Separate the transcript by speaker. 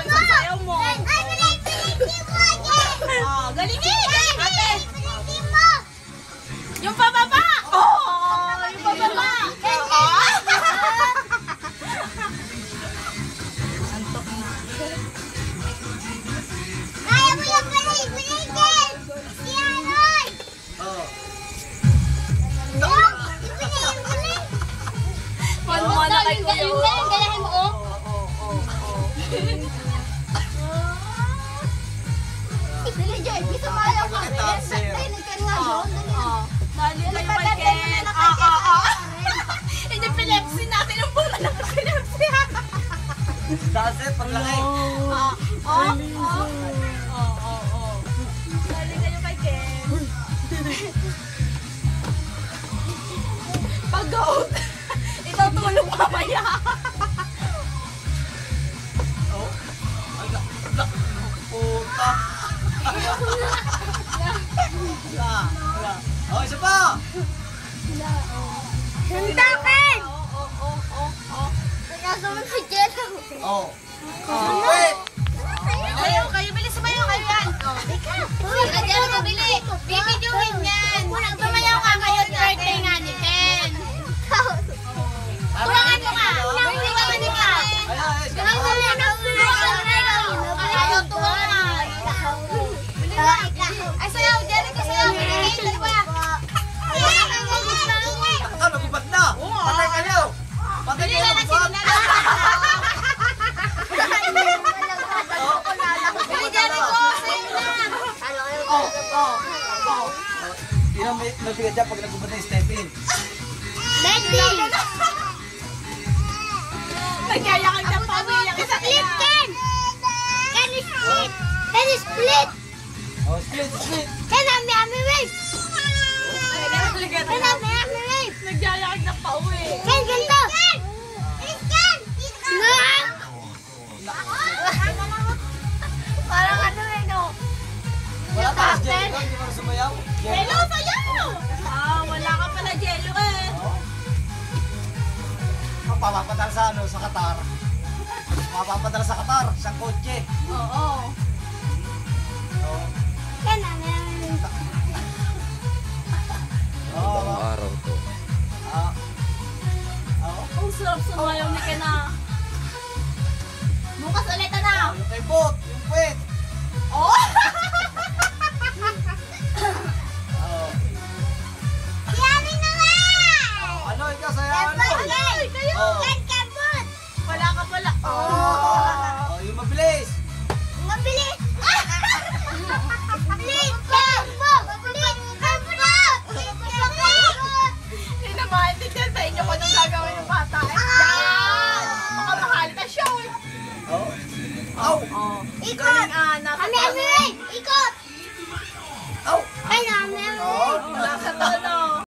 Speaker 1: yung sasayaw mo.
Speaker 2: Ay, pinag-pinag mo again!
Speaker 1: Oh, galingin! Galing ate!
Speaker 2: Pinag-pinag mo!
Speaker 1: Yung pababa! Oh! Yung pababa! Antok na.
Speaker 2: Kaya mo yung pinag-pinag! Si Aroy!
Speaker 3: Oh.
Speaker 2: Yung pinag-pinag!
Speaker 1: Manuwa na kay Kuya.
Speaker 2: Galahin mo, oh! Dali, Joy, gusto mo ayaw ka. Tahimik ka nga doon.
Speaker 1: Dali kayo kay Ken. Hindi pilepsi natin yung bunga ng pilepsi.
Speaker 3: Dase, paglaki.
Speaker 1: Dali kayo kay Ken. Pag-out. Ito tulong mamaya.
Speaker 3: Oh. Ala. Puta. Wala. Oh, isa pa.
Speaker 2: Sundakin! Kaso mo na jello.
Speaker 3: Oh. Wait.
Speaker 1: Kayo, bilis sumayo kayo yan.
Speaker 2: Uy, jello ka bili. Bibidyohin yan. Sumayaw ka ngayon, birthday nga ni Ken. Tuwangan mo nga. Tuwangan mo nga. Tuwangan mo nga. Ayaw tuwangan. Ay, sayaw. Jello ka sayaw. Binigay ba?
Speaker 3: Ano, gubat na? Patay kayo. Patay kayo, gubat. Yun ang mabigat dyan pag nagubat na yung step-in.
Speaker 2: Daddy!
Speaker 1: Nagyayakag ng pamilya.
Speaker 2: Split, Ken! Ken is split! Ken is split!
Speaker 3: Oh, split, split.
Speaker 2: Ken, ami wave! Ken, ami wave!
Speaker 1: Nagyayakag ng pauwi.
Speaker 2: Ken, ganito! Ken! Nga! Parang ano eh, no?
Speaker 3: Wala pa si Jelly doon, di ba sumayaw?
Speaker 1: Hello, sayaw! Wala ka pala jello eh.
Speaker 3: Mapapapadala sa ano, sa Qatar. Mapapapadala sa Qatar, isang kotse.
Speaker 1: Oo.
Speaker 3: Oh.
Speaker 2: Ken, ami wave!
Speaker 3: Oh.
Speaker 4: Araw to.
Speaker 3: Ah. Oh.
Speaker 1: Ang sarap sumayaw ni Kena. Bukas ulit na.
Speaker 3: Yung kay Bot, yung puwet.
Speaker 1: Oh!
Speaker 3: Oh.
Speaker 2: Si Ami naman!
Speaker 3: Ano, ikaw sayaw, ano?
Speaker 1: Ay, kayo!
Speaker 3: Oh.
Speaker 2: Ken, kabot!
Speaker 1: Wala ka pala.
Speaker 3: Oh, yung mabilis.
Speaker 2: Mabilis! Split! Kabot! Split! Kabot!
Speaker 1: Hindi na maintindihan sa inyo kung anong gagawin ng bata. Yan! Makamahal na siya.
Speaker 3: Oh. Ow.
Speaker 1: Oh.
Speaker 2: Ikot!
Speaker 1: Galingan.